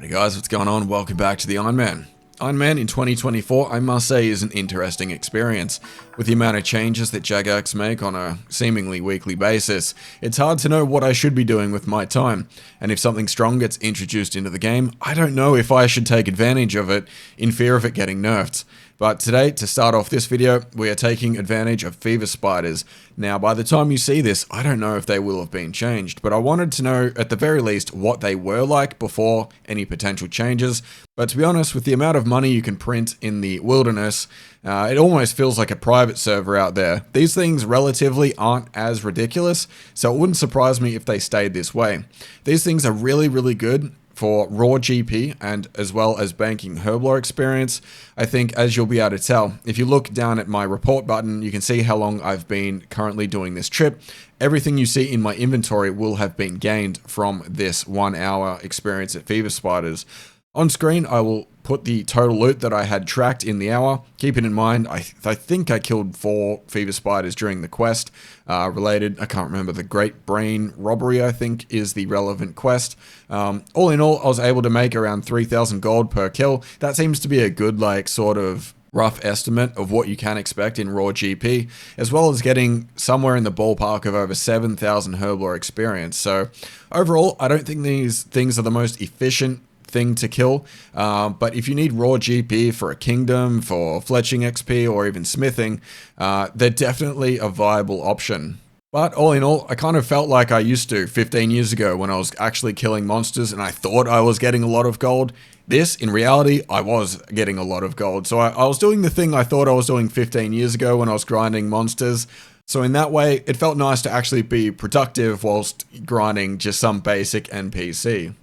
Alrighty guys, what's going on? Welcome back to the Ironman. Ironman in 2024, I must say, is an interesting experience. With the amount of changes that Jagex make on a seemingly weekly basis, it's hard to know what I should be doing with my time. And if something strong gets introduced into the game, I don't know if I should take advantage of it in fear of it getting nerfed. But today, to start off this video, we are taking advantage of fever spiders. Now, by the time you see this, I don't know if they will have been changed, but I wanted to know, at the very least, what they were like before any potential changes. But to be honest, with the amount of money you can print in the wilderness, it almost feels like a private server out there. These things relatively aren't as ridiculous, so it wouldn't surprise me if they stayed this way. These things are really, really good for raw GP and as well as banking Herby experience. I think, as you'll be able to tell, if you look down at my report button, you can see how long I've been currently doing this trip. Everything you see in my inventory will have been gained from this 1 hour experience at Fever Spiders. On screen, I will put the total loot that I had tracked in the hour. Keep it in mind, I think I killed 4 Fever Spiders during the quest related. I can't remember, the Great Brain Robbery, I think, is the relevant quest. All in all, I was able to make around 3,000 gold per kill. That seems to be a good, sort of rough estimate of what you can expect in raw GP, as well as getting somewhere in the ballpark of over 7,000 Herby experience. So overall, I don't think these things are the most efficient thing to kill, but if you need raw GP for a kingdom, for fletching XP, or even smithing, they're definitely a viable option. But all in all, I kind of felt like I used to 15 years ago when I was actually killing monsters and I thought I was getting a lot of gold. In reality, I was getting a lot of gold. So I was doing the thing I thought I was doing 15 years ago when I was grinding monsters. So in that way, it felt nice to actually be productive whilst grinding just some basic NPC.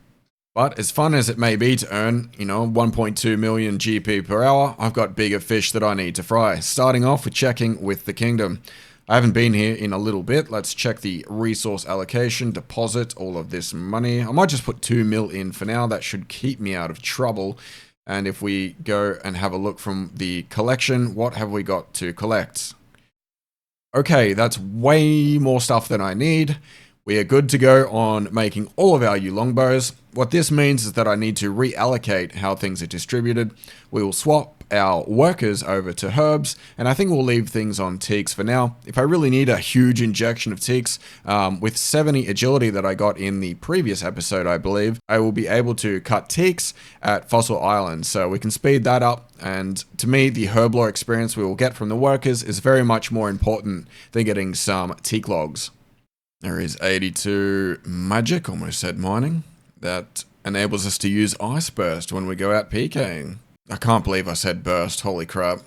But as fun as it may be to earn, 1.2 million GP per hour, I've got bigger fish that I need to fry. Starting off with checking with the kingdom. I haven't been here in a little bit. Let's check the resource allocation, deposit all of this money. I might just put 2 mil in for now. That should keep me out of trouble. And if we go and have a look from the collection, what have we got to collect? Okay, that's way more stuff than I need. We are good to go on making all of our longbows. What this means is that I need to reallocate how things are distributed. We will swap our workers over to herbs, and I think we'll leave things on teaks for now. If I really need a huge injection of teaks, with 70 agility that I got in the previous episode, I believe, I will be able to cut teaks at Fossil Island, so we can speed that up. And to me, the herb experience we will get from the workers is very much more important than getting some teak logs. There is 82 magic, almost said mining, that enables us to use Ice Burst when we go out PKing. I can't believe I said burst, holy crap.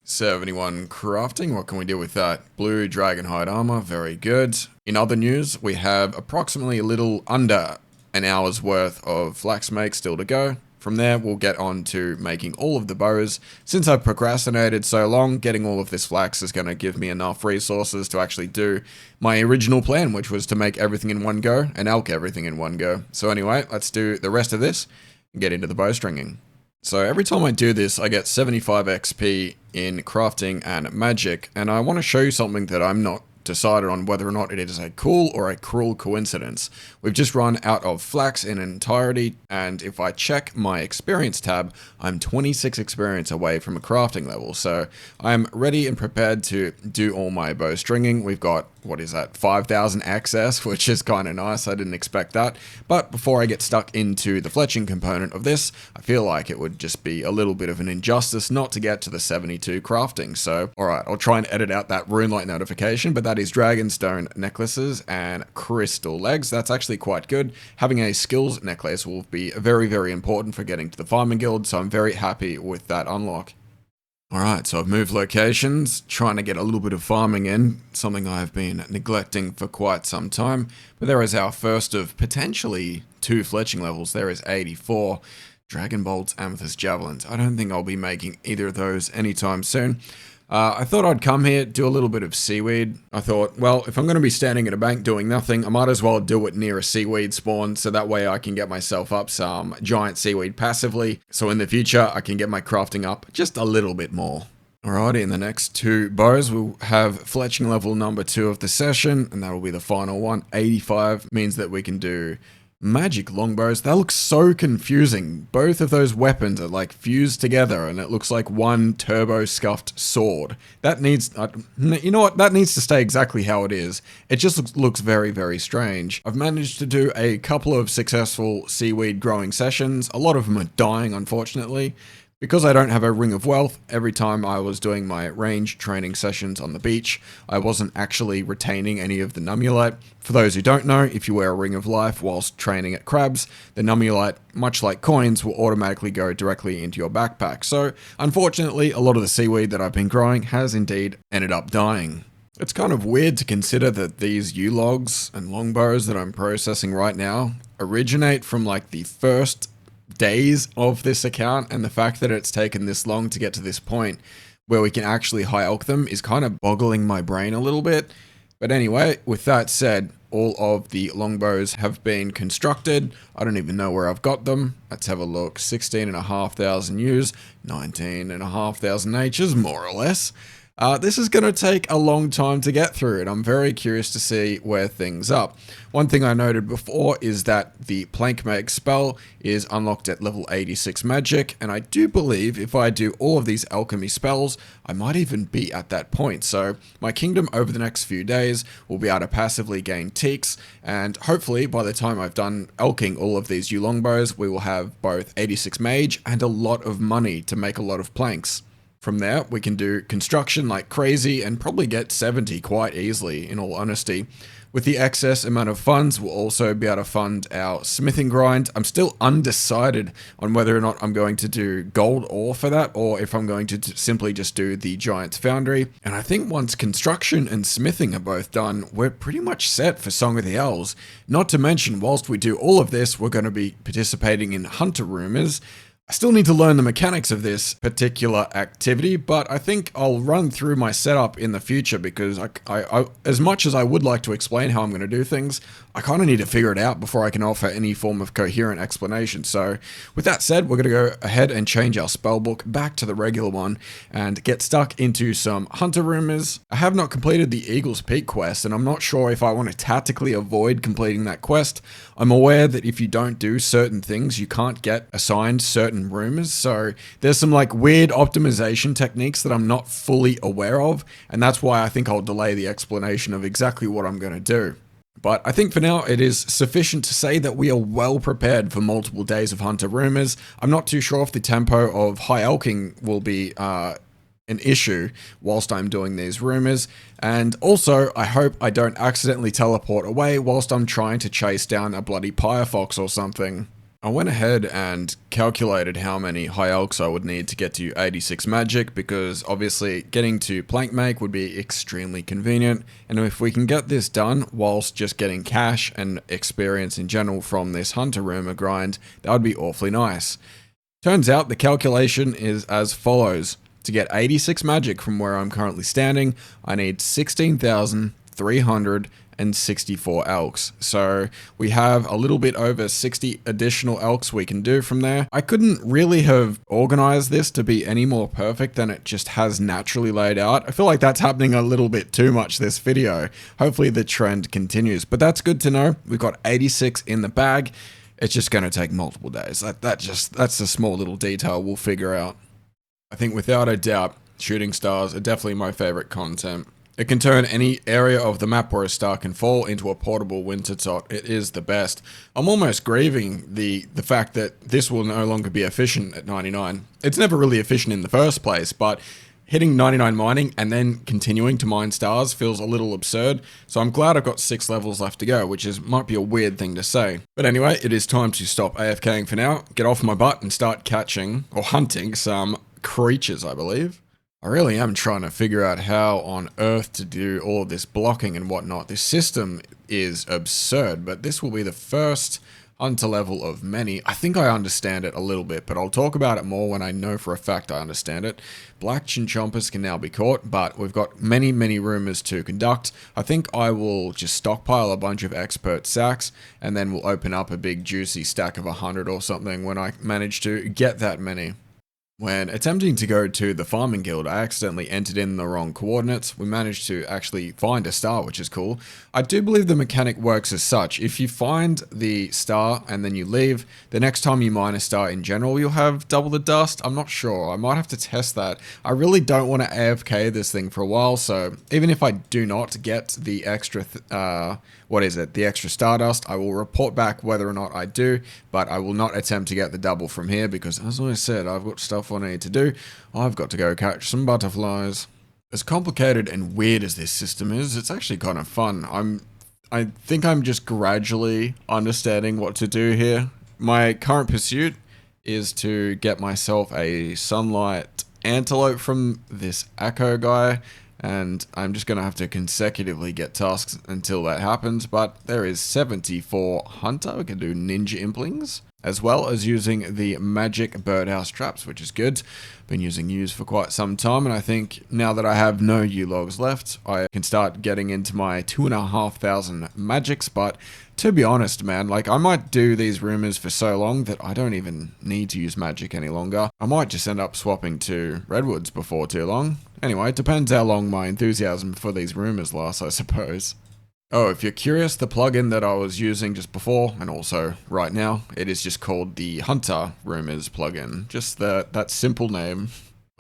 71 crafting, what can we do with that? Blue Dragonhide armor, very good. In other news, we have approximately a little under an hour's worth of flax make still to go. From there, we'll get on to making all of the bows. Since I've procrastinated so long, getting all of this flax is going to give me enough resources to actually do my original plan, which was to make everything in one go and elk everything in one go. So anyway, let's do the rest of this and get into the bowstringing. So every time I do this, I get 75 XP in crafting and magic, and I want to show you something that I'm not decided on whether or not it is a cool or a cruel coincidence. We've just run out of flax in entirety, and if I check my experience tab, I'm 26 experience away from a crafting level, so I'm ready and prepared to do all my bowstringing. We've got, 5,000 access, which is kind of nice. I didn't expect that. But before I get stuck into the fletching component of this, I feel like it would just be a little bit of an injustice not to get to the 72 crafting. So, alright, I'll try and edit out that Runelight notification, but that is Dragonstone necklaces and crystal legs. That's actually quite good. Having a skills necklace will be very, very important for getting to the farming guild, so I'm very happy with that unlock. Alright, so I've moved locations, trying to get a little bit of farming in, something I've been neglecting for quite some time. But there is our first of potentially 2 fletching levels. There is 84 Dragon Bolts, Amethyst Javelins. I don't think I'll be making either of those anytime soon. I thought I'd come here, do a little bit of seaweed. I thought, well, if I'm going to be standing at a bank doing nothing, I might as well do it near a seaweed spawn, so that way I can get myself up some giant seaweed passively, so in the future I can get my crafting up just a little bit more. Alrighty, in the next 2 bows we'll have fletching level number 2 of the session, and that will be the final one. 85 means that we can do Magic longbows, that looks so confusing. Both of those weapons are like fused together and it looks like one turbo scuffed sword. That needs, you know what, that needs to stay exactly how it is. It just looks very, very strange. I've managed to do a couple of successful seaweed growing sessions. A lot of them are dying, unfortunately. Because I don't have a Ring of Wealth, every time I was doing my range training sessions on the beach, I wasn't actually retaining any of the Amulet. For those who don't know, if you wear a Ring of Life whilst training at crabs, the Amulet, much like coins, will automatically go directly into your backpack. So, unfortunately, a lot of the seaweed that I've been growing has indeed ended up dying. It's kind of weird to consider that these U-logs and longbows that I'm processing right now originate from like the first days of this account, and the fact that it's taken this long to get to this point where we can actually high elk them is kind of boggling my brain a little bit. But anyway, with that said, all of the longbows have been constructed. I don't even know where I've got them. Let's have a look. 16,500 U's, 19,500 H's, more or less. This is going to take a long time to get through, and I'm very curious to see where things up. One thing I noted before is that the Plank Make spell is unlocked at level 86 magic, and I do believe if I do all of these alchemy spells, I might even be at that point. So my kingdom over the next few days will be able to passively gain teaks, and hopefully by the time I've done elking all of these longbows, we will have both 86 mage and a lot of money to make a lot of planks. From there, we can do construction like crazy and probably get 70 quite easily, in all honesty. With the excess amount of funds, we'll also be able to fund our smithing grind. I'm still undecided on whether or not I'm going to do gold ore for that, or if I'm going to simply just do the giant's foundry. And I think once construction and smithing are both done, we're pretty much set for Song of the Owls. Not to mention, whilst we do all of this, we're going to be participating in hunter rumors. I still need to learn the mechanics of this particular activity, but I think I'll run through my setup in the future because I as much as I would like to explain how I'm going to do things, I kind of need to figure it out before I can offer any form of coherent explanation. So with that said, we're going to go ahead and change our spellbook back to the regular one and get stuck into some hunter rumors. I have not completed the Eagle's Peak quest, and I'm not sure if I want to tactically avoid completing that quest. I'm aware that if you don't do certain things, you can't get assigned certain rumors, so there's some like weird optimization techniques that I'm not fully aware of, and that's why I think I'll delay the explanation of exactly what I'm going to do. But I think for now it is sufficient to say that we are well prepared for multiple days of hunter rumors. I'm not too sure if the tempo of high elking will be an issue whilst I'm doing these rumors, and also I hope I don't accidentally teleport away whilst I'm trying to chase down a bloody pyre fox or something. I went ahead and calculated how many high elks I would need to get to 86 magic, because obviously getting to plank make would be extremely convenient, and if we can get this done whilst just getting cash and experience in general from this hunter rumor grind, that would be awfully nice. Turns out the calculation is as follows. To get 86 magic from where I'm currently standing, I need 16,364 elks. So we have a little bit over 60 additional elks we can do from there. I couldn't really have organized this to be any more perfect than it just has naturally laid out. I feel like that's happening a little bit too much this video. Hopefully the trend continues, but that's good to know. We've got 86 in the bag. It's just going to take multiple days. That's a small little detail we'll figure out. I think without a doubt, shooting stars are definitely my favorite content. It can turn any area of the map where a star can fall into a portable winter tot. It is the best. I'm almost grieving the fact that this will no longer be efficient at 99. It's never really efficient in the first place, but hitting 99 mining and then continuing to mine stars feels a little absurd, so I'm glad I've got 6 levels left to go, which might be a weird thing to say. But anyway, it is time to stop AFKing for now, get off my butt and start catching, or hunting, some creatures, I believe. I really am trying to figure out how on earth to do all of this blocking and whatnot. This system is absurd, but this will be the first hunter level of many. I think I understand it a little bit, but I'll talk about it more when I know for a fact I understand it. Black chinchompers can now be caught, but we've got many rumors to conduct. I think I will just stockpile a bunch of expert sacks, and then we'll open up a big juicy stack of 100 or something when I manage to get that many. When attempting to go to the farming guild, I accidentally entered in the wrong coordinates. We managed to actually find a star, which is cool. I do believe the mechanic works as such. If you find the star and then you leave, the next time you mine a star in general, you'll have double the dust. I'm not sure. I might have to test that. I really don't want to AFK this thing for a while, so even if I do not get the extra, the extra stardust, I will report back whether or not I do, but I will not attempt to get the double from here because, as I said, I've got stuff I need to do. I've got to go catch some butterflies. As complicated and weird as this system is, it's actually kind of fun. I think I'm just gradually understanding what to do here. My current pursuit is to get myself a sunlight antelope from this Echo guy, and I'm just going to have to consecutively get tasks until that happens, but there is 74 hunter. We can do ninja implings, as well as using the magic birdhouse traps, which is good. Been using U's for quite some time, and I think now that I have no U logs left, I can start getting into my 2,500 magics, but to be honest, man, like, I might do these rumors for so long that I don't even need to use magic any longer. I might just end up swapping to redwoods before too long. Anyway, it depends how long my enthusiasm for these rumors lasts, I suppose. Oh, if you're curious, the plugin that I was using just before, and also right now, it is just called the Hunter Rumors plugin. Just that simple name.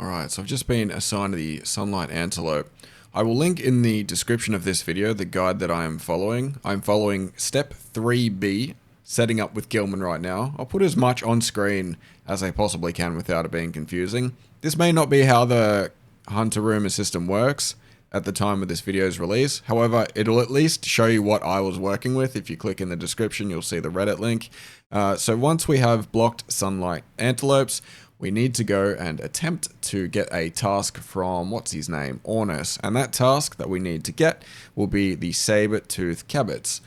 Alright, so I've just been assigned the Sunlight Antelope. I will link in the description of this video the guide that I am following. I'm following step 3B, setting up with Gilman right now. I'll put as much on screen as I possibly can without it being confusing. This may not be how the Hunter Rumor system works at the time of this video's release. However, it'll at least show you what I was working with. If you click in the description, you'll see the Reddit link. So once we have blocked sunlight antelopes, we need to go and attempt to get a task from, what's his name, Ornus. And that task that we need to get will be the saber-tooth cabots.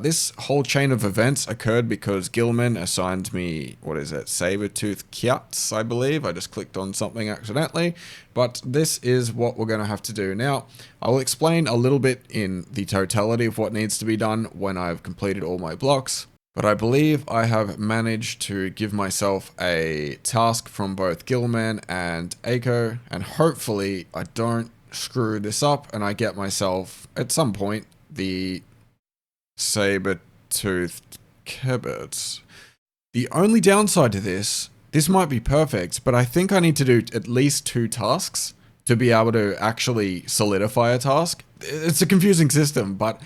This whole chain of events occurred because Gilman assigned me, saber-tooth kyats, I believe. I just clicked on something accidentally, but this is what we're going to have to do. Now, I will explain a little bit in the totality of what needs to be done when I've completed all my blocks, but I believe I have managed to give myself a task from both Gilman and Echo, and hopefully I don't screw this up and I get myself, at some point, the saber-toothed cabots. The only downside to this might be perfect, but I think I need to do at least 2 tasks to be able to actually solidify a task. It's a confusing system, but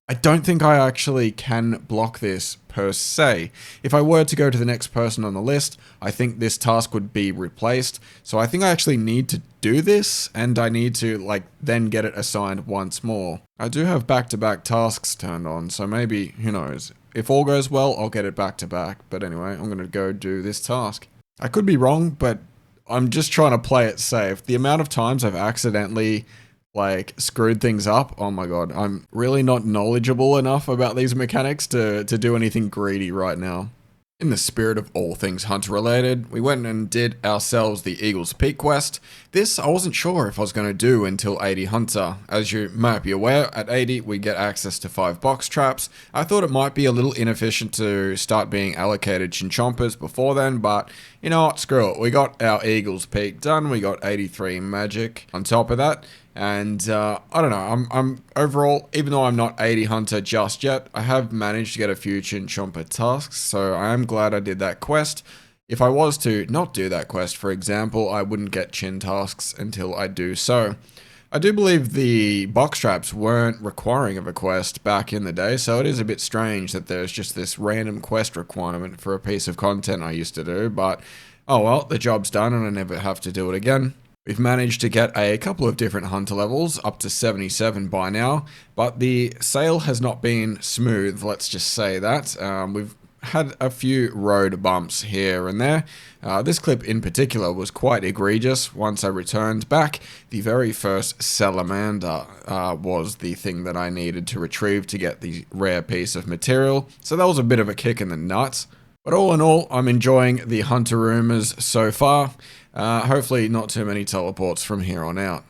I don't think I actually can block this per se. If I were to go to the next person on the list, I think this task would be replaced. So I think I actually need to do this, and I need to then get it assigned once more. I do have back-to-back tasks turned on, so maybe, who knows. If all goes well, I'll get it back-to-back. But anyway, I'm going to go do this task. I could be wrong, but I'm just trying to play it safe. The amount of times I've accidentally screwed things up, oh my god, I'm really not knowledgeable enough about these mechanics to do anything greedy right now. In the spirit of all things hunter related, we went and did ourselves the Eagle's Peak quest. This I wasn't sure if I was going to do until 80 hunter. As you might be aware, at 80 we get access to 5 box traps. I thought it might be a little inefficient to start being allocated chinchompers before then, but you know what, screw it. We got our Eagle's Peak done, we got 83 magic on top of that. And I don't know, I'm overall, even though I'm not 80 hunter just yet, I have managed to get a few chinchomper tasks, so I am glad I did that quest. If I was to not do that quest, for example, I wouldn't get chin tasks until I do so. I do believe the box traps weren't requiring of a quest back in the day, so it is a bit strange that there's just this random quest requirement for a piece of content I used to do, but oh well, the job's done and I never have to do it again. We've managed to get a couple of different hunter levels, up to 77 by now, but the sail has not been smooth, let's just say that. We've had a few road bumps here and there. This clip in particular was quite egregious. Once I returned back, the very first salamander was the thing that I needed to retrieve to get the rare piece of material, so that was a bit of a kick in the nuts. But all in all, I'm enjoying the hunter rumors so far. Hopefully not too many teleports from here on out.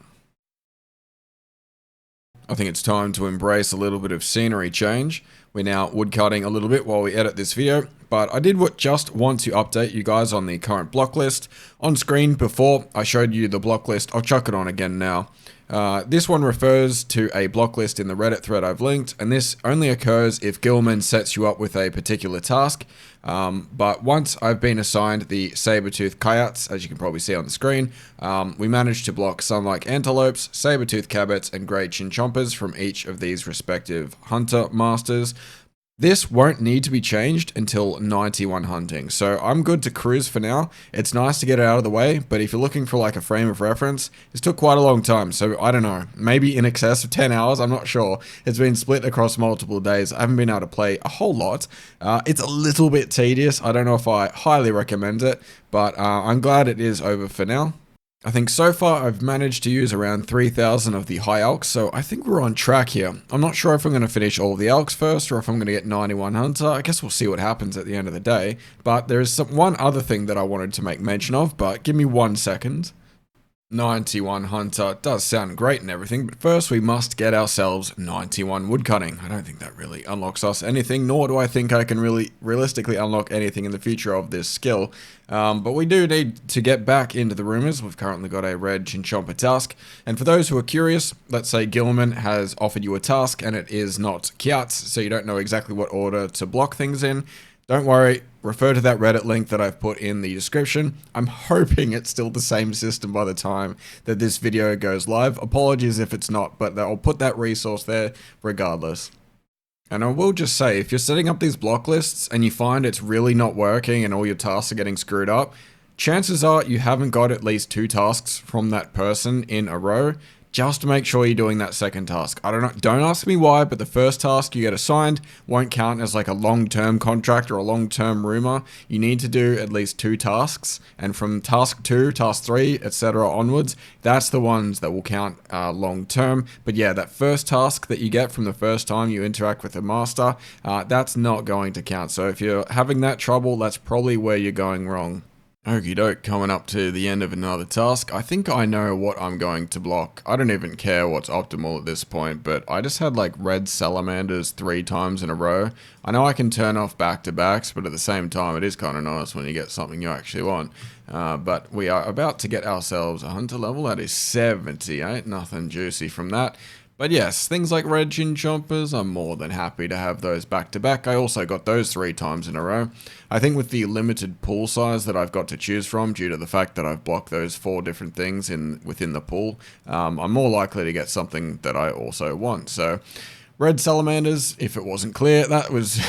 I think it's time to embrace a little bit of scenery change. We're now woodcutting a little bit while we edit this video, but I did just want to update you guys on the current block list. On screen before I showed you the block list, I'll chuck it on again now. This one refers to a block list in the Reddit thread I've linked, and this only occurs if Gilman sets you up with a particular task. But once I've been assigned the saber-tooth coyotes, as you can probably see on the screen, we managed to block sunlike antelopes, saber-tooth cabots, and grey chinchompers from each of these respective hunter masters. This won't need to be changed until 91 hunting, so I'm good to cruise for now. It's nice to get it out of the way, but if you're looking for like a frame of reference, this took quite a long time, so I don't know, maybe in excess of 10 hours, I'm not sure. It's been split across multiple days. I haven't been able to play a whole lot. It's a little bit tedious. I don't know if I highly recommend it, but I'm glad it is over for now. I think so far I've managed to use around 3,000 of the high elks, so I think we're on track here. I'm not sure if I'm going to finish all of the elks first or if I'm going to get 91 hunter. I guess we'll see what happens at the end of the day. But there is one other thing that I wanted to make mention of, but give me 1 second. 91 hunter does sound great and everything, but first we must get ourselves 91 woodcutting. I don't think that really unlocks us anything, nor do I think I can really realistically unlock anything in the future of this skill. But we do need to get back into the rumors. We've currently got a red chinchomper task, and for those who are curious, let's say Gilman has offered you a task and it is not Kiats, so you don't know exactly what order to block things in. Don't worry, refer to that Reddit link that I've put in the description. I'm hoping it's still the same system by the time that this video goes live. Apologies if it's not, but I'll put that resource there regardless. And I will just say, if you're setting up these block lists and you find it's really not working and all your tasks are getting screwed up, chances are you haven't got at least 2 tasks from that person in a row. Just make sure you're doing that second task. I don't know, don't ask me why, but the first task you get assigned won't count as like a long-term contract or a long-term rumor. You need to do at least 2 tasks, and from task 2, task 3, etc. onwards, that's the ones that will count long-term. But yeah, that first task that you get from the first time you interact with a master, that's not going to count. So if you're having that trouble, that's probably where you're going wrong. Okie doke, coming up to the end of another task. I think I know what I'm going to block. I don't even care what's optimal at this point, but I just had like red salamanders 3 times in a row. I know I can turn off back-to-backs, but at the same time, it is kind of nice when you get something you actually want. But we are about to get ourselves a hunter level. That is 78, nothing juicy from that. But yes, things like red chinchompers, I'm more than happy to have those back to back. I also got those 3 times in a row. I think with the limited pool size that I've got to choose from, due to the fact that I've blocked those 4 different things within the pool, I'm more likely to get something that I also want. So red salamanders, if it wasn't clear, that was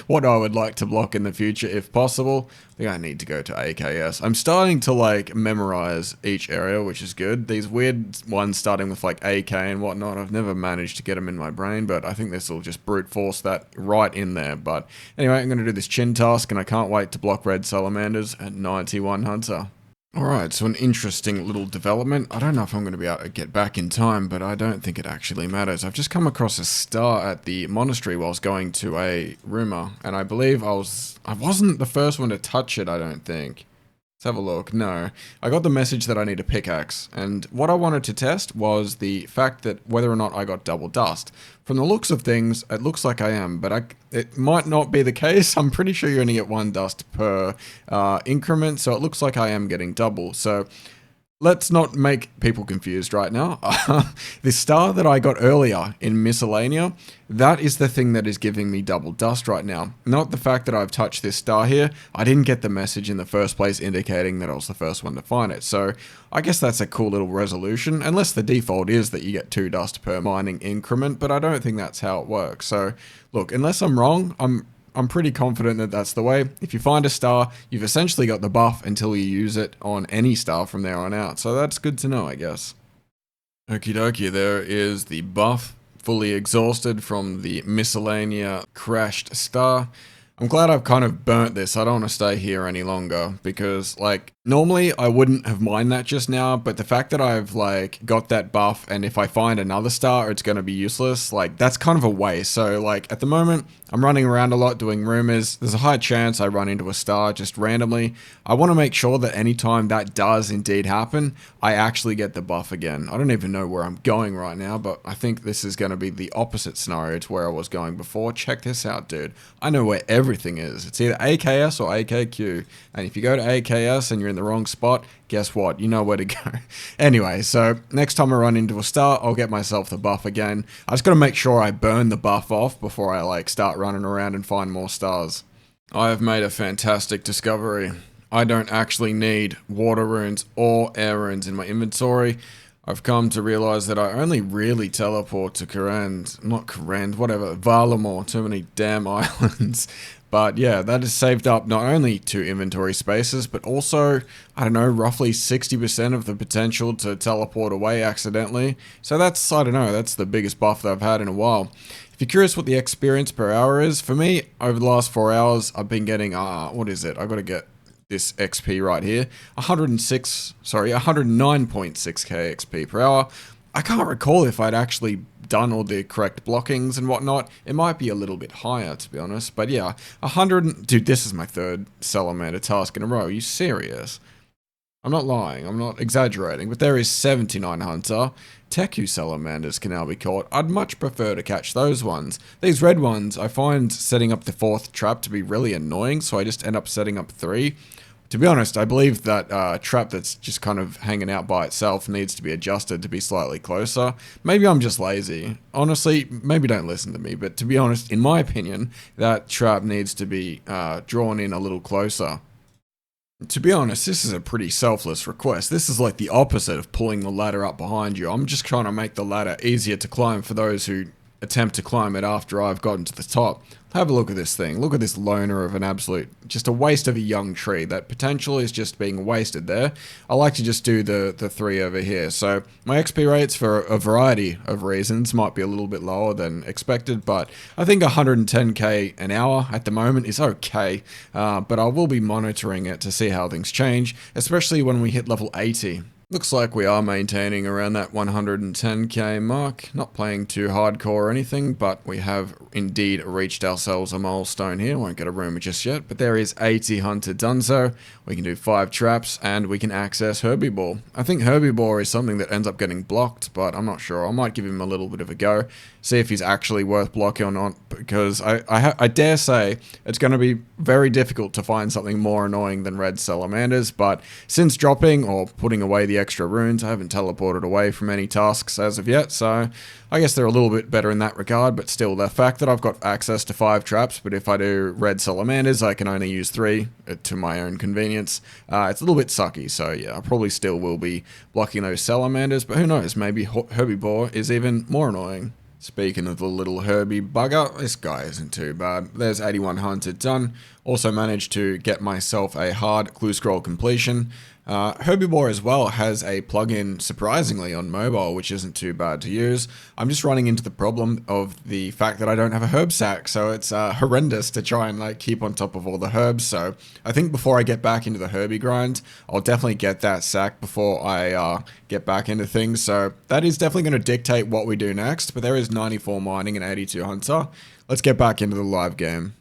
what I would like to block in the future if possible. I think I need to go to AKS. I'm starting to like memorize each area, which is good. These weird ones starting with like AK and whatnot, I've never managed to get them in my brain, but I think this will just brute force that right in there. But anyway, I'm going to do this chin task, and I can't wait to block red salamanders at 91 hunter. Alright, so an interesting little development. I don't know if I'm going to be able to get back in time, but I don't think it actually matters. I've just come across a star at the monastery whilst going to a Rumour, and I believe I wasn't the first one to touch it, I don't think. Let's have a look. No. I got the message that I need a pickaxe, and what I wanted to test was the fact that whether or not I got double dust. From the looks of things, it looks like I am, but it might not be the case. I'm pretty sure you only get 1 dust per increment, so it looks like I am getting double. So let's not make people confused right now. The star that I got earlier in Miscellanea, that is the thing that is giving me double dust right now. Not the fact that I've touched this star here. I didn't get the message in the first place indicating that I was the first one to find it. So I guess that's a cool little resolution, unless the default is that you get 2 dust per mining increment, but I don't think that's how it works. So look, unless I'm wrong, I'm pretty confident that that's the way. If you find a star, you've essentially got the buff until you use it on any star from there on out. So that's good to know, I guess. Okie dokie, there is the buff, fully exhausted from the Miscellanea crashed star. I'm glad I've kind of burnt this. I don't want to stay here any longer because, like, Normally, I wouldn't have mined that just now, but the fact that I've, like, got that buff, and if I find another star, it's gonna be useless, like, that's kind of a waste. So, like, at the moment, I'm running around a lot doing rumors. There's a high chance I run into a star just randomly. I want to make sure that anytime that does indeed happen, I actually get the buff again. I don't even know where I'm going right now, but I think this is gonna be the opposite scenario to where I was going before. Check this out, dude. I know where everything is. It's either AKS or AKQ, and if you go to AKS and you're in the wrong spot, guess what? You know where to go. Anyway, so next time I run into a star, I'll get myself the buff again. I just gotta make sure I burn the buff off before I like start running around and find more stars. I have made a fantastic discovery. I don't actually need water runes or air runes in my inventory. I've come to realize that I only really teleport to Valamore, too many damn islands. But yeah, that has saved up not only 2 inventory spaces, but also, I don't know, roughly 60% of the potential to teleport away accidentally. So that's, I don't know, that's the biggest buff that I've had in a while. If you're curious what the experience per hour is, for me, over the last 4 hours, I've been getting, what is it? I gotta get this XP right here. 109.6k XP per hour. I can't recall if I'd actually done all the correct blockings and whatnot. It might be a little bit higher, to be honest. But yeah, dude, this is my 3rd Salamander task in a row. Are you serious? I'm not lying, I'm not exaggerating, but there is 79 Hunter. Teku Salamanders can now be caught. I'd much prefer to catch those ones. These red ones, I find setting up the 4th trap to be really annoying, so I just end up setting up 3. To be honest, I believe that trap that's just kind of hanging out by itself needs to be adjusted to be slightly closer. Maybe I'm just lazy. Honestly, maybe don't listen to me, but to be honest, in my opinion, that trap needs to be drawn in a little closer. To be honest, this is a pretty selfless request. This is like the opposite of pulling the ladder up behind you. I'm just trying to make the ladder easier to climb for those who attempt to climb it after I've gotten to the top. Have a look at this thing. Look at this loner of an absolute, just a waste of a young tree. That potential is just being wasted there. I like to just do the 3 over here. So my XP rates for a variety of reasons might be a little bit lower than expected, but I think 110k an hour at the moment is okay. But I will be monitoring it to see how things change, especially when we hit level 80. Looks like we are maintaining around that 110k mark, not playing too hardcore or anything, but we have indeed reached ourselves a milestone here. Won't get a rumor just yet, but there is 80 Hunter Dunzo. We can do 5 traps, and we can access Herby Ball. I think Herby Ball is something that ends up getting blocked, but I'm not sure. I might give him a little bit of a go, see if he's actually worth blocking or not, because I dare say it's going to be very difficult to find something more annoying than red salamanders, but since dropping or putting away the extra runes, I haven't teleported away from any tasks as of yet, so I guess they're a little bit better in that regard, but still, the fact that I've got access to 5 traps, but if I do red salamanders, I can only use 3 to my own convenience. It's a little bit sucky, so yeah, I probably still will be blocking those salamanders, but who knows, maybe Herby Ball is even more annoying. Speaking of the little Herby bugger, this guy isn't too bad. There's 81 Hunter done. Also managed to get myself a hard clue scroll completion. Herby Ball as well has a plugin surprisingly on mobile, which isn't too bad to use. I'm just running into the problem of the fact that I don't have a herb sack, so it's horrendous to try and like keep on top of all the herbs. So I think before I get back into the Herby grind, I'll definitely get that sack before I get back into things. So that is definitely going to dictate what we do next, but there is 94 mining and 82 hunter. Let's get back into the live game.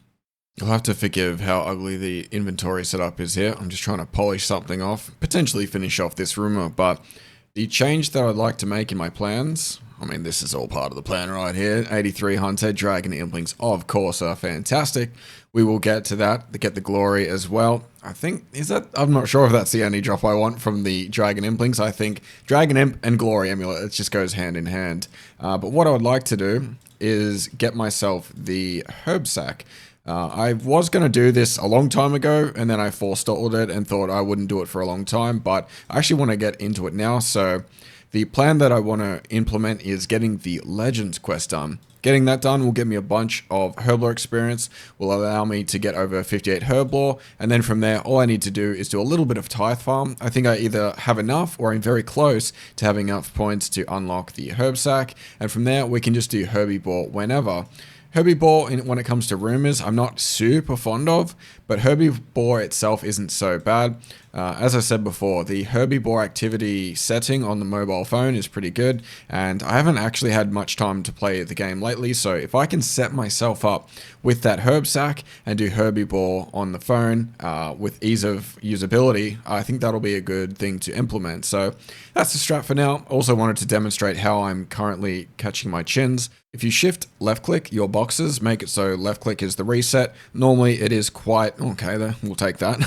You'll have to forgive how ugly the inventory setup is here. I'm just trying to polish something off, potentially finish off this rumor, but the change that I'd like to make in my plans, I mean, this is all part of the plan right here. 83 Hunter, Dragon Implings, of course, are fantastic. We will get to that, to get the glory as well. I think, I'm not sure if that's the only drop I want from the Dragon Implings. I think Dragon Imp and Glory Amulet, it just goes hand in hand. But what I would like to do is get myself the Herb Sack. I was going to do this a long time ago, and then I forestalled it and thought I wouldn't do it for a long time, but I actually want to get into it now. So the plan that I want to implement is getting the Legends quest done. Getting that done will give me a bunch of Herblore experience, will allow me to get over 58 Herblore, and then from there, all I need to do is do a little bit of Tithe Farm. I think I either have enough or I'm very close to having enough points to unlock the Herb Sack, and from there, we can just do Herby Ball whenever. Herby Ball, when it comes to rumors, I'm not super fond of, but herbivore itself isn't so bad. As I said before, the herbivore activity setting on the mobile phone is pretty good, and I haven't actually had much time to play the game lately, so if I can set myself up with that herb sack and do herbivore on the phone with ease of usability, I think that'll be a good thing to implement. So that's the strat for now. Also wanted to demonstrate how I'm currently catching my chins. If you shift left click your boxes, make it so left click is the reset. Normally it is quite, okay, there, we'll take that.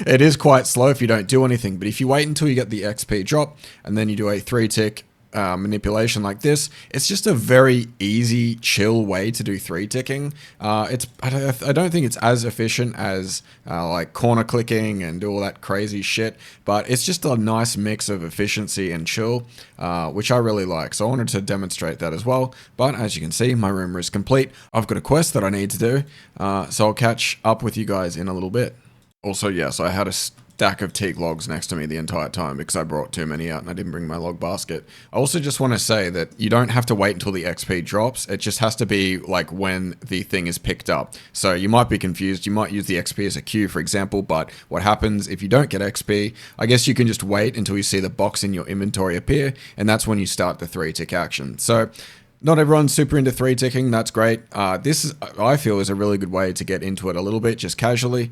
It is quite slow if you don't do anything, but if you wait until you get the XP drop and then you do a 3-tick manipulation like this, it's just a very easy, chill way to do 3-ticking. I don't think it's as efficient as like corner clicking and all that crazy shit, but it's just a nice mix of efficiency and chill, which I really like. So I wanted to demonstrate that as well. But as you can see, my rumor is complete. I've got a quest that I need to do, so I'll catch up with you guys in a little bit. Also, yes, I had a stack of teak logs next to me the entire time because I brought too many out and I didn't bring my log basket. I also just want to say that you don't have to wait until the XP drops. It just has to be like when the thing is picked up. So you might be confused. You might use the XP as a queue, for example, but what happens if you don't get XP, I guess you can just wait until you see the box in your inventory appear, and that's when you start the 3-tick action. So not everyone's super into 3-ticking, that's great. I feel, is a really good way to get into it a little bit, just casually.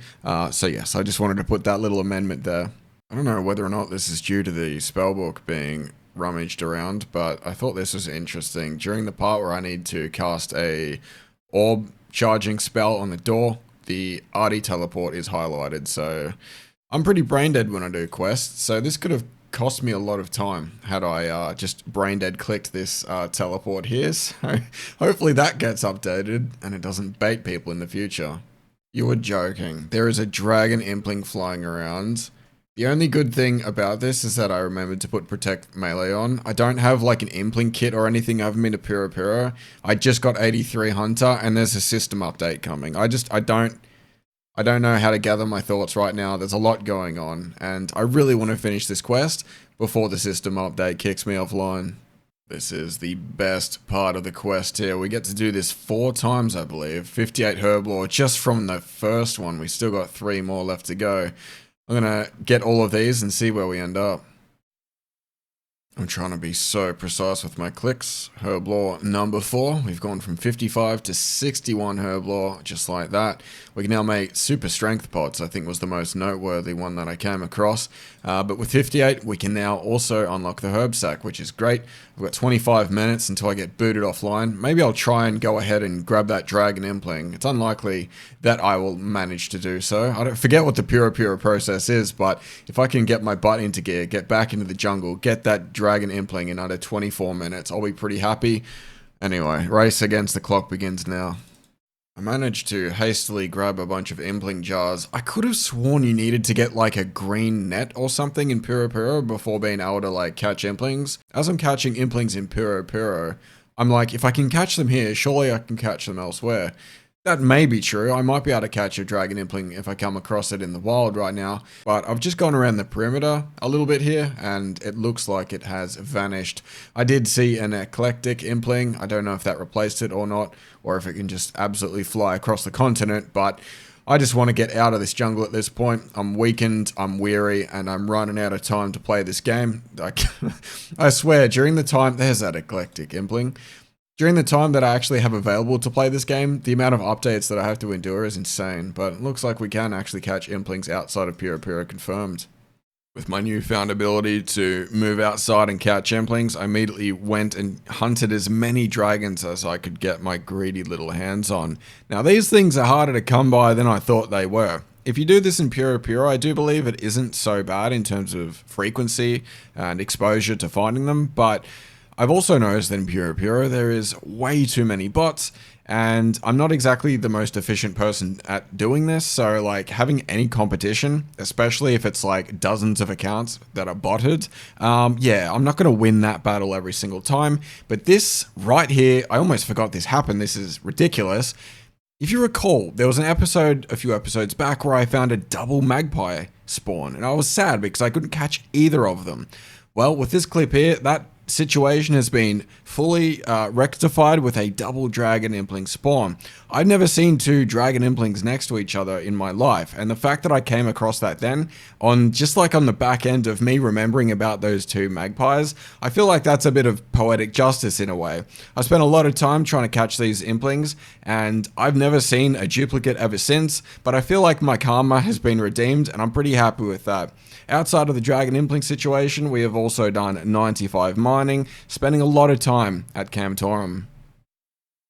So yes, I just wanted to put that little amendment there. I don't know whether or not this is due to the spellbook being rummaged around, but I thought this was interesting. During the part where I need to cast a orb charging spell on the door, the Artie teleport is highlighted, so I'm pretty brain dead when I do quests, so this could have cost me a lot of time had I just brain dead clicked this teleport here, so hopefully that gets updated and it doesn't bait people in the future. You were joking. There is a dragon impling flying around. The only good thing about this is that I remembered to put protect melee on. I don't have like an impling kit or anything. I haven't been to Puro. I just got 83 Hunter and there's a system update coming. I don't know how to gather my thoughts right now. There's a lot going on, and I really want to finish this quest before the system update kicks me offline. This is the best part of the quest here. We get to do this 4 times, I believe. 58 herb lore just from the first one. We still got 3 more left to go. I'm gonna get all of these and see where we end up. I'm trying to be so precise with my clicks. Herb lore number 4. We've gone from 55 to 61 herb lore, just like that. We can now make super strength pots, I think was the most noteworthy one that I came across. But with 58, we can now also unlock the herb sack, which is great. We've got 25 minutes until I get booted offline. Maybe I'll try and go ahead and grab that dragon impling. It's unlikely that I will manage to do so. I don't forget what the Puro process is, but if I can get my butt into gear, get back into the jungle, get that dragon impling in under 24 minutes, I'll be pretty happy. Anyway, race against the clock begins now. I managed to hastily grab a bunch of impling jars. I could have sworn you needed to get like a green net or something in Puro before being able to like catch implings. As I'm catching implings in Puro, I'm like, if I can catch them here, surely I can catch them elsewhere. That may be true. I might be able to catch a dragon impling if I come across it in the wild right now, but I've just gone around the perimeter a little bit here and it looks like it has vanished. I did see an eclectic impling. I don't know if that replaced it or not, or if it can just absolutely fly across the continent, but I just want to get out of this jungle at this point. I'm weakened, I'm weary, and I'm running out of time to play this game. I swear, during the time, there's that eclectic impling. During the time that I actually have available to play this game, the amount of updates that I have to endure is insane, but it looks like we can actually catch implings outside of Puro confirmed. With my newfound ability to move outside and catch implings, I immediately went and hunted as many dragons as I could get my greedy little hands on. Now these things are harder to come by than I thought they were. If you do this in Puro, I do believe it isn't so bad in terms of frequency and exposure to finding them, but I've also noticed that in Puro there is way too many bots, and I'm not exactly the most efficient person at doing this, so like having any competition, especially if it's like dozens of accounts that are botted, yeah, I'm not going to win that battle every single time, but this right here, I almost forgot this happened, this is ridiculous. If you recall, there was an episode a few episodes back where I found a double magpie spawn, and I was sad because I couldn't catch either of them. Well, with this clip here, that situation has been fully rectified with a double dragon impling spawn. I'd never seen two dragon implings next to each other in my life, and the fact that I came across that then, on just like on the back end of me remembering about those two magpies, I feel like that's a bit of poetic justice in a way. I spent a lot of time trying to catch these implings, and I've never seen a duplicate ever since, but I feel like my karma has been redeemed, and I'm pretty happy with that. Outside of the dragon impling situation, we have also done 95 mining, spending a lot of time at Camtorum.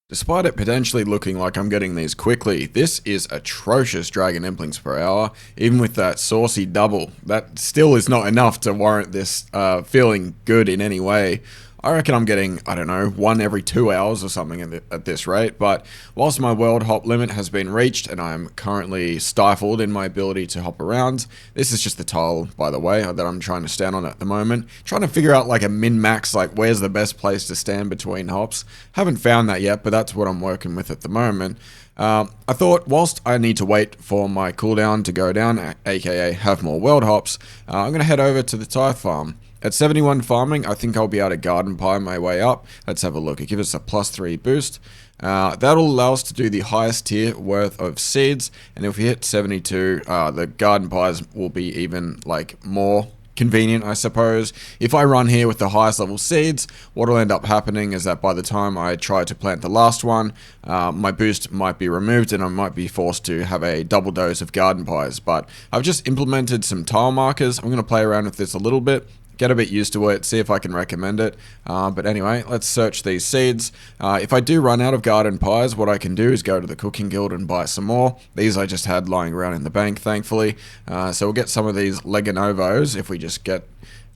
Despite it potentially looking like I'm getting these quickly, this is atrocious dragon implings per hour, even with that saucy double. That still is not enough to warrant this feeling good in any way. I reckon I'm getting, I don't know, 1 every 2 hours or something at this rate, but whilst my world hop limit has been reached and I am currently stifled in my ability to hop around, this is just the tile, by the way, that I'm trying to stand on at the moment. Trying to figure out like a min-max, like where's the best place to stand between hops. Haven't found that yet, but that's what I'm working with at the moment. I thought whilst I need to wait for my cooldown to go down, aka have more world hops, I'm going to head over to the Tithe Farm. At 71 farming, I think I'll be able to garden pie my way up. Let's have a look. It gives us a +3 boost. That'll allow us to do the highest tier worth of seeds. And if we hit 72, the garden pies will be even like more convenient, I suppose. If I run here with the highest level seeds, what'll end up happening is that by the time I try to plant the last one, my boost might be removed and I might be forced to have a double dose of garden pies. But I've just implemented some tile markers. I'm going to play around with this a little bit, get a bit used to it, see if I can recommend it. But anyway, let's search these seeds. If I do run out of garden pies, what I can do is go to the cooking guild and buy some more. These I just had lying around in the bank, thankfully. So we'll get some of these Legonovos if we just get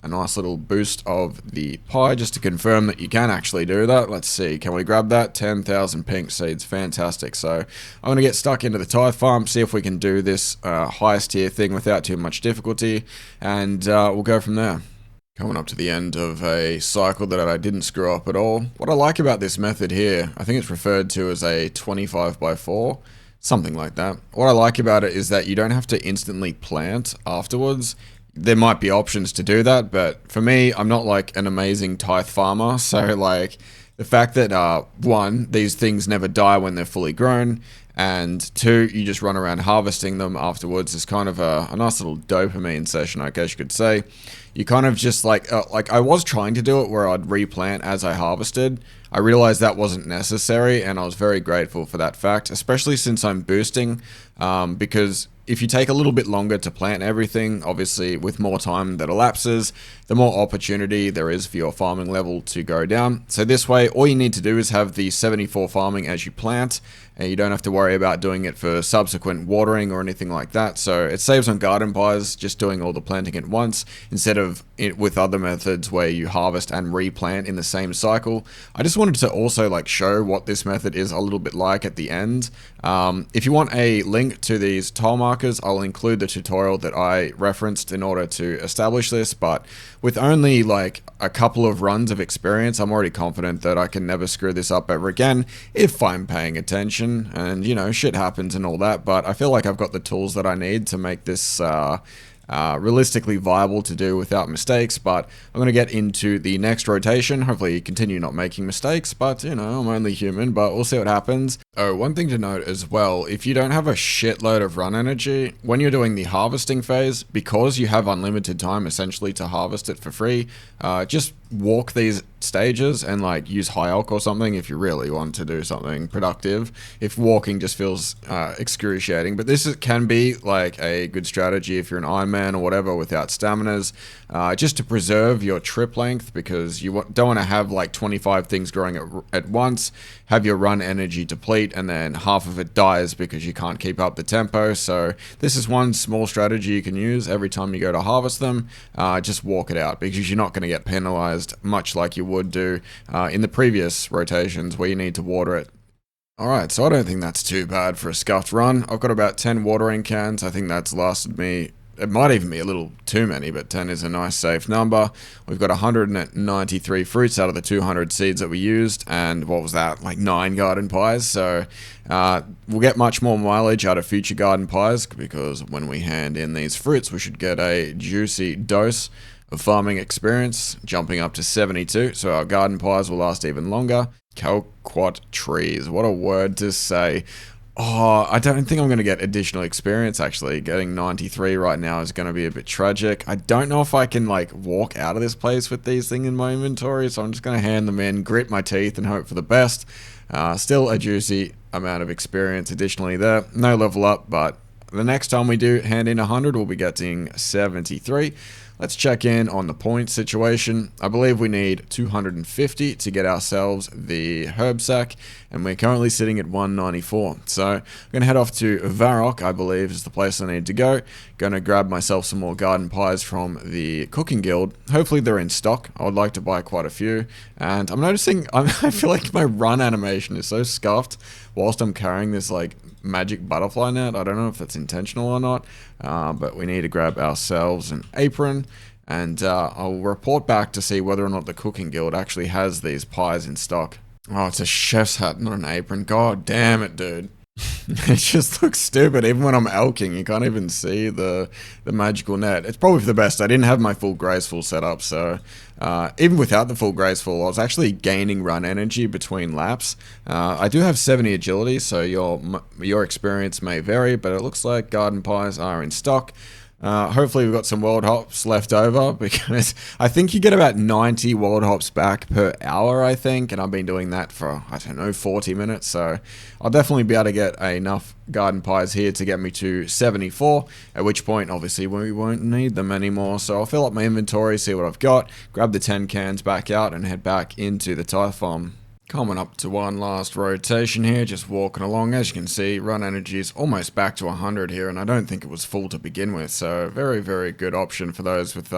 a nice little boost of the pie, just to confirm that you can actually do that. Let's see, can we grab that? 10,000 pink seeds, fantastic. So I'm going to get stuck into the Tithe Farm, see if we can do this highest tier thing without too much difficulty, and we'll go from there. Coming up to the end of a cycle that I didn't screw up at all. What I like about this method here, I think it's referred to as a 25x4, something like that. What I like about it is that you don't have to instantly plant afterwards. There might be options to do that, but for me, I'm not like an amazing tithe farmer, so like the fact that 1, these things never die when they're fully grown, and 2, you just run around harvesting them afterwards is kind of a nice little dopamine session, I guess you could say. You kind of just like I was trying to do it where I'd replant as I harvested. I realized that wasn't necessary, and I was very grateful for that fact, especially since I'm boosting, because if you take a little bit longer to plant everything, obviously with more time that elapses, the more opportunity there is for your farming level to go down. So this way, all you need to do is have the 74 farming as you plant, and you don't have to worry about doing it for subsequent watering or anything like that. So it saves on garden pies just doing all the planting at once, instead of with other methods where you harvest and replant in the same cycle. I just wanted to also like show what this method is a little bit like at the end. If you want a link to these tile markers, I'll include the tutorial that I referenced in order to establish this, but with only like a couple of runs of experience, I'm already confident that I can never screw this up ever again if I'm paying attention, and you know, shit happens and all that, but I feel like I've got the tools that I need to make this realistically viable to do without mistakes. But I'm going to get into the next rotation, hopefully continue not making mistakes, but you know, I'm only human, but we'll see what happens. Oh, one thing to note as well, if you don't have a shitload of run energy, when you're doing the harvesting phase, because you have unlimited time essentially to harvest it for free, just walk these stages and like use high elk or something if you really want to do something productive, if walking just feels excruciating. But this can be like a good strategy if you're an Ironman or whatever without staminas, just to preserve your trip length, because you don't want to have like 25 things growing at once, have your run energy deplete, and then half of it dies because you can't keep up the tempo. So this is one small strategy you can use every time you go to harvest them. Just walk it out, because you're not going to get penalized much like you would do in the previous rotations where you need to water it. Alright, so I don't think that's too bad for a scuffed run. I've got about 10 watering cans. I think that's lasted me, it might even be a little too many, but 10 is a nice safe number. We've got 193 fruits out of the 200 seeds that we used, and what was that, like 9 garden pies. So we'll get much more mileage out of future garden pies, because when we hand in these fruits, we should get a juicy dose of farming experience, jumping up to 72, so our garden pies will last even longer. Kumquat trees, what a word to say. Oh, I don't think I'm going to get additional experience, actually. Getting 93 right now is going to be a bit tragic. I don't know if I can, like, walk out of this place with these things in my inventory, so I'm just going to hand them in, grit my teeth, and hope for the best. Still a juicy amount of experience additionally there. No level up, but the next time we do hand in 100, we'll be getting 73. Let's check in on the point situation. I believe we need 250 to get ourselves the herb sack, and we're currently sitting at 194. So I'm going to head off to Varrock, I believe is the place I need to go. Going to grab myself some more garden pies from the cooking guild. Hopefully they're in stock. I would like to buy quite a few. And I'm noticing, I feel like my run animation is so scuffed whilst I'm carrying this like magic butterfly net. I don't know if that's intentional or not, but we need to grab ourselves an apron, and I'll report back to see whether or not the cooking guild actually has these pies in stock. Oh, it's a chef's hat, not an apron. God damn it, dude. It just looks stupid. Even when I'm elking, you can't even see the magical net. It's probably for the best. I didn't have my full graceful set up, so even without the full graceful, I was actually gaining run energy between laps. I do have 70 agility, so your experience may vary, but it looks like garden pies are in stock. Hopefully we've got some world hops left over, because I think you get about 90 world hops back per hour, I think, and I've been doing that for, I don't know, 40 minutes, so I'll definitely be able to get enough garden pies here to get me to 74, at which point, obviously, we won't need them anymore. So I'll fill up my inventory, see what I've got, grab the 10 cans back out, and head back into the Tithe Farm. Coming up to one last rotation here, just walking along. As you can see, run energy is almost back to 100 here, and I don't think it was full to begin with, so very, very good option for those with,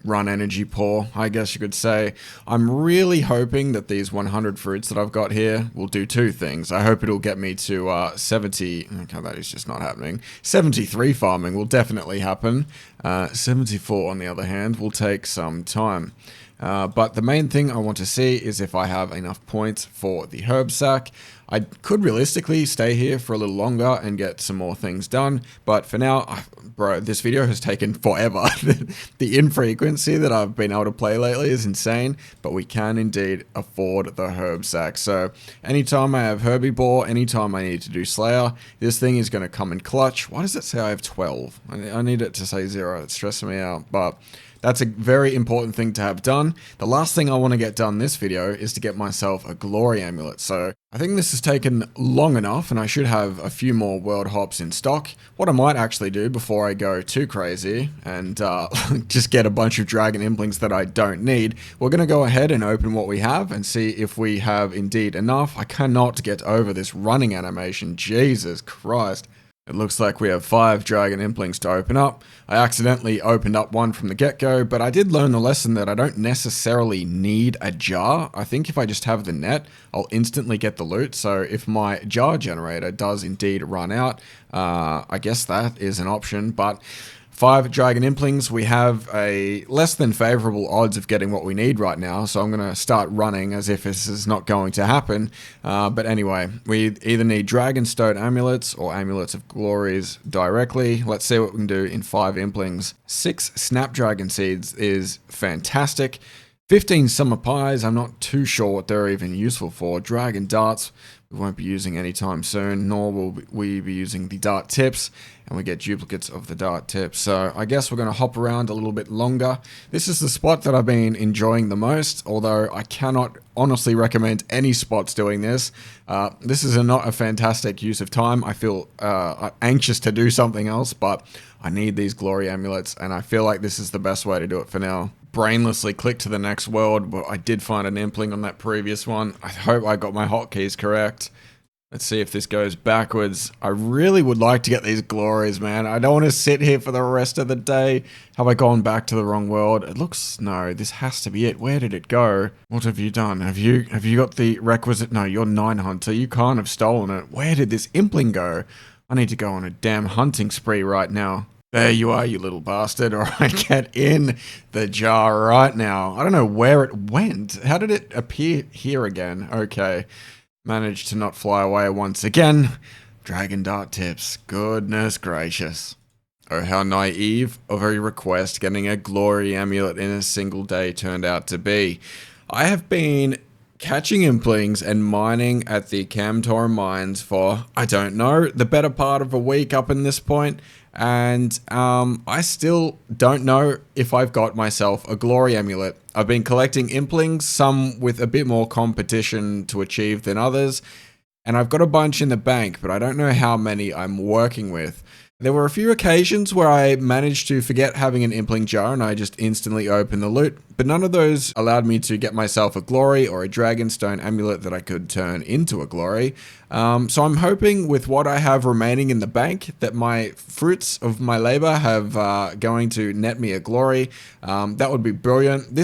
run energy poor, I guess you could say. I'm really hoping that these 100 fruits that I've got here will do two things. I hope it'll get me to 70, okay, that is just not happening. 73 farming will definitely happen. 74, on the other hand, will take some time. But the main thing I want to see is if I have enough points for the herb sack. I could realistically stay here for a little longer and get some more things done, but for now, bro, this video has taken forever. The infrequency that I've been able to play lately is insane, but we can indeed afford the herb sack. So anytime I have Herby Boar, anytime I need to do Slayer, this thing is going to come in clutch. Why does it say I have 12? I need it to say 0. It's stressing me out, but that's a very important thing to have done. The last thing I want to get done this video is to get myself a glory amulet. So I think this has taken long enough, and I should have a few more world hops in stock. What I might actually do before I go too crazy and just get a bunch of dragon implings that I don't need, we're going to go ahead and open what we have and see if we have indeed enough. I cannot get over this running animation. Jesus Christ. It looks like we have 5 dragon implings to open up. I accidentally opened up one from the get-go, but I did learn the lesson that I don't necessarily need a jar. I think if I just have the net, I'll instantly get the loot. So if my jar generator does indeed run out, I guess that is an option, but 5 dragon implings, we have a less than favorable odds of getting what we need right now, so I'm going to start running as if this is not going to happen. But anyway, we either need dragonstone amulets or amulets of glories directly. Let's see what we can do in 5 implings. 6 snapdragon seeds is fantastic. 15 summer pies, I'm not too sure what they're even useful for. Dragon darts, we won't be using anytime soon, nor will we be using the dart tips, and we get duplicates of the dart tips. So I guess we're going to hop around a little bit longer. This is the spot that I've been enjoying the most, although I cannot honestly recommend any spots doing this. This is not a fantastic use of time. I feel anxious to do something else, but I need these glory amulets, and I feel like this is the best way to do it for now. Brainlessly click to the next world, but I did find an impling on that previous one. I hope I got my hotkeys correct. Let's see if this goes backwards. I really would like to get these glories, man. I don't want to sit here for the rest of the day. Have I gone back to the wrong world? It looks, no, this has to be it. Where did it go? What have you done? Have you got the requisite? No, you're 9 hunter. You can't have stolen it. Where did this impling go? I need to go on a damn hunting spree right now. There you are, you little bastard. All right, get in the jar right now. I don't know where it went. How did it appear here again? Okay. Managed to not fly away once again. Dragon dart tips. Goodness gracious. Oh, how naive of a request getting a glory amulet in a single day turned out to be. I have been catching implings and mining at the Camtor mines for, I don't know, the better part of a week up in this point, and I still don't know if I've got myself a glory amulet. I've been collecting implings, some with a bit more competition to achieve than others, and I've got a bunch in the bank, but I don't know how many I'm working with. There were a few occasions where I managed to forget having an impling jar and I just instantly opened the loot, but none of those allowed me to get myself a glory or a dragonstone amulet that I could turn into a glory. So I'm hoping with what I have remaining in the bank that my fruits of my labor have going to net me a glory. That would be brilliant.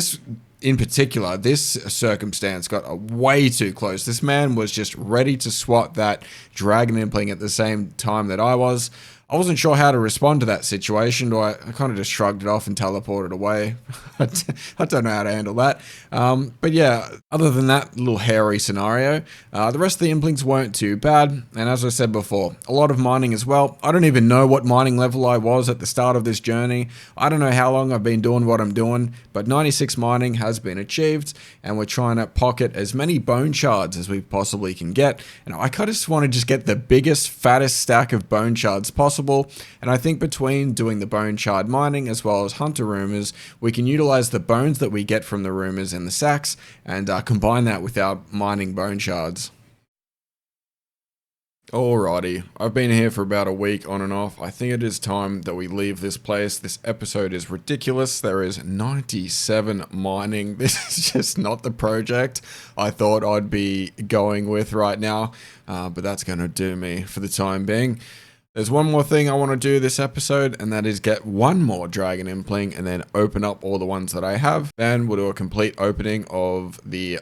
In particular, this circumstance got way too close. This man was just ready to swat that dragon impling at the same time that I was. I wasn't sure how to respond to that situation, or I kind of just shrugged it off and teleported away. I don't know how to handle that. But yeah, other than that little hairy scenario, the rest of the implings weren't too bad. And as I said before, a lot of mining as well. I don't even know what mining level I was at the start of this journey. I don't know how long I've been doing what I'm doing, but 96 mining has been achieved, and we're trying to pocket as many bone shards as we possibly can get. And I kind of just want to just get the biggest, fattest stack of bone shards possible. And I think between doing the bone shard mining as well as hunter rumors, we can utilize the bones that we get from the rumors in the sacks and combine that with our mining bone shards. Alrighty, I've been here for about a week on and off. I think it is time that we leave this place. This episode is ridiculous. There is 97 mining. This is just not the project I thought I'd be going with right now, but that's going to do me for the time being. There's one more thing I want to do this episode, and that is get one more dragon impling and then open up all the ones that I have. Then we'll do a complete opening of the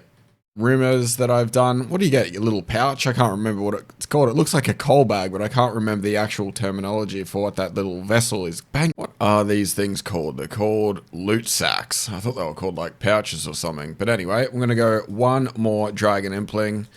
rumors that I've done. What do you get? Your little pouch? I can't remember what it's called. It looks like a coal bag, but I can't remember the actual terminology for what that little vessel is. Bang! What are these things called? They're called loot sacks. I thought they were called like pouches or something. But anyway, we're going to go one more dragon impling.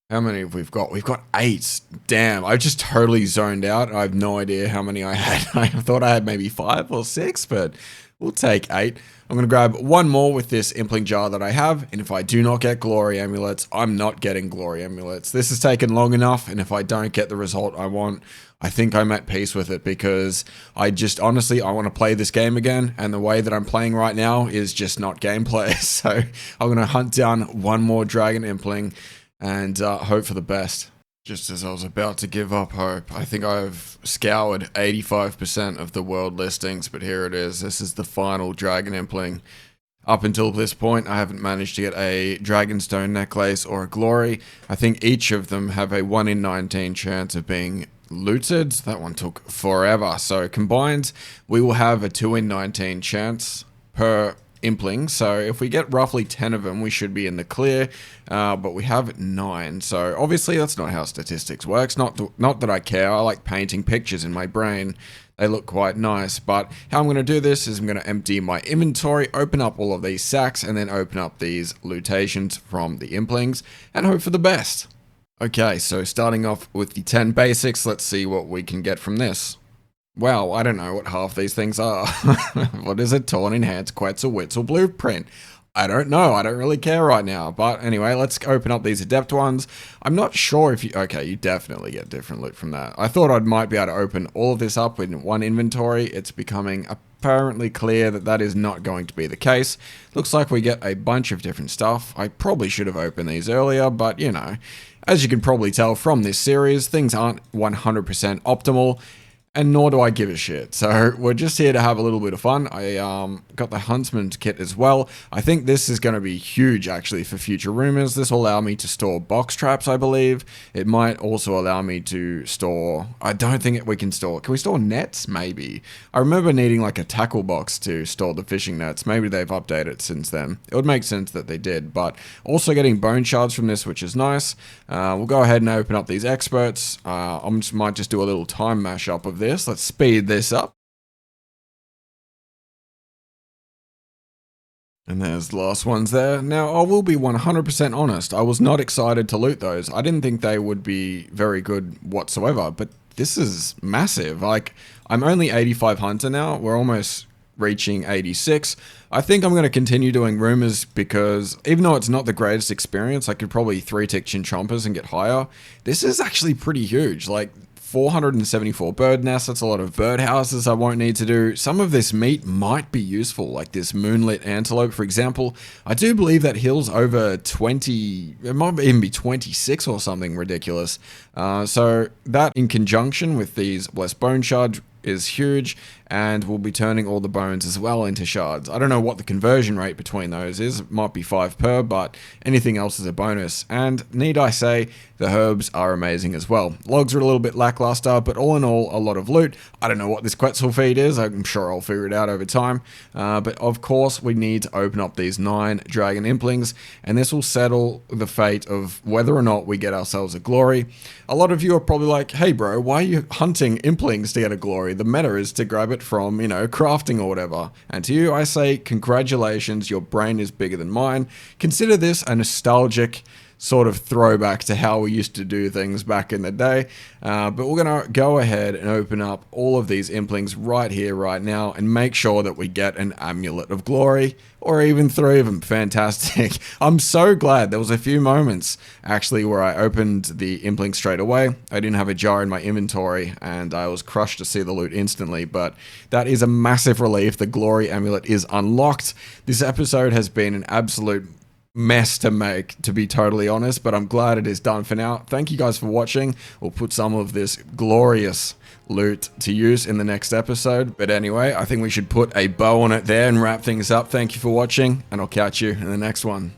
How many have we got? We've got 8. Damn, I just totally zoned out. I have no idea how many I had. I thought I had maybe 5 or 6, but we'll take 8. I'm going to grab one more with this impling jar that I have, and if I do not get glory amulets, I'm not getting glory amulets. This has taken long enough, and if I don't get the result I want, I think I'm at peace with it, because I just, honestly, I want to play this game again, and the way that I'm playing right now is just not gameplay. So I'm going to hunt down one more dragon impling and hope for the best. Just as I was about to give up hope, I think I've scoured 85% of the world listings, but here it is. This is the final dragon impling. Up until this point, I haven't managed to get a dragonstone necklace or a glory. I think each of them have a 1 in 19 chance of being looted. That one took forever. So combined, we will have a 2 in 19 chance per impling. So if we get roughly 10 of them, we should be in the clear, but we have 9. So obviously that's not how statistics works. Not that I care. I like painting pictures in my brain. They look quite nice, but how I'm going to do this is I'm going to empty my inventory, open up all of these sacks, and then open up these lootations from the implings and hope for the best. Okay, so starting off with the 10 basics, let's see what we can get from this. Well, I don't know what half these things are. What is it? Torn, enhanced, Quetzalwitzel blueprint. I don't know. I don't really care right now. But anyway, let's open up these adept ones. I'm not sure if you... Okay, you definitely get different loot from that. I thought I might be able to open all of this up in one inventory. It's becoming apparently clear that that is not going to be the case. Looks like we get a bunch of different stuff. I probably should have opened these earlier, but you know, as you can probably tell from this series, things aren't 100% optimal. And nor do I give a shit. So we're just here to have a little bit of fun. I got the Huntsman's kit as well. I think this is going to be huge actually for future rumors. This will allow me to store box traps, I believe. It might also allow me to store... I don't think we can store... Can we store nets? Maybe. I remember needing like a tackle box to store the fishing nets. Maybe they've updated since then. It would make sense that they did. But also getting bone shards from this, which is nice. We'll go ahead and open up these experts. Might just do a little time mashup of this. Let's speed this up. And there's the last ones there. Now, I will be 100% honest. I was not excited to loot those. I didn't think they would be very good whatsoever, but this is massive. Like, I'm only 85 hunter now. We're almost reaching 86. I think I'm going to continue doing rumors because even though it's not the greatest experience, I could probably 3-tick chinchompers and get higher. This is actually pretty huge. Like, 474 bird nests, that's a lot of bird houses I won't need to do. Some of this meat might be useful, like this moonlit antelope, for example. I do believe that heals over 20, it might even be 26 or something ridiculous. So that in conjunction with these blessed bone shards is huge, and we'll be turning all the bones as well into shards. I don't know what the conversion rate between those is. It might be 5 per, but anything else is a bonus. And need I say, the herbs are amazing as well. Logs are a little bit lackluster, but all in all, a lot of loot. I don't know what this Quetzal feed is. I'm sure I'll figure it out over time. But of course, we need to open up these 9 dragon implings, and this will settle the fate of whether or not we get ourselves a glory. A lot of you are probably like, hey bro, why are you hunting implings to get a glory? The meta is to grab it from, you know, crafting or whatever. And to you, I say, congratulations, your brain is bigger than mine. Consider this a nostalgic sort of throwback to how we used to do things back in the day. But we're going to go ahead and open up all of these implings right here, right now, and make sure that we get an Amulet of Glory, or even 3 of them. Fantastic. I'm so glad there was a few moments actually where I opened the impling straight away. I didn't have a jar in my inventory and I was crushed to see the loot instantly, but that is a massive relief. The Glory Amulet is unlocked. This episode has been an absolute mess to make, to be totally honest, but I'm glad it is done for now. Thank you guys for watching. We'll put some of this glorious loot to use in the next episode, but anyway, I think we should put a bow on it there and wrap things up. Thank you for watching, and I'll catch you in the next one.